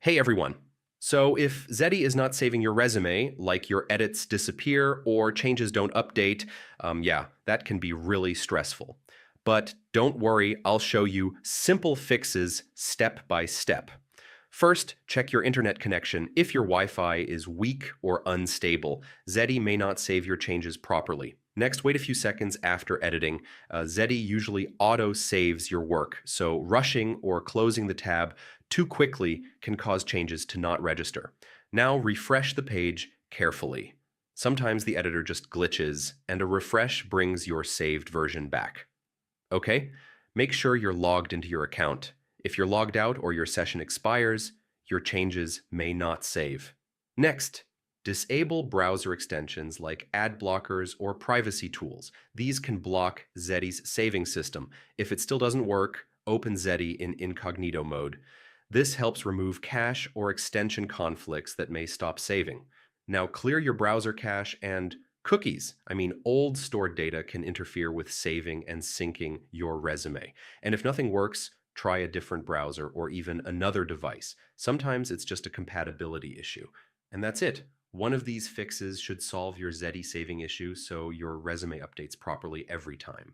Hey everyone. So if Zety is not saving your resume, like your edits disappear or changes don't update, yeah, that can be really stressful. But don't worry, I'll show you simple fixes step by step. First, check your internet connection. If your Wi-Fi is weak or unstable, Zety may not save your changes properly. Next, wait a few seconds after editing. Zety usually auto-saves your work, so rushing or closing the tab too quickly can cause changes to not register. Now refresh the page carefully. Sometimes the editor just glitches, and a refresh brings your saved version back. Okay? Make sure you're logged into your account. If you're logged out or your session expires, your changes may not save. Next, disable browser extensions like ad blockers or privacy tools. These can block Zety's saving system. If it still doesn't work, open Zety in incognito mode. This helps remove cache or extension conflicts that may stop saving. Now clear your browser cache and cookies. Old stored data can interfere with saving and syncing your resume. And if nothing works, try a different browser or even another device. Sometimes it's just a compatibility issue. And that's it. One of these fixes should solve your Zety saving issue so your resume updates properly every time.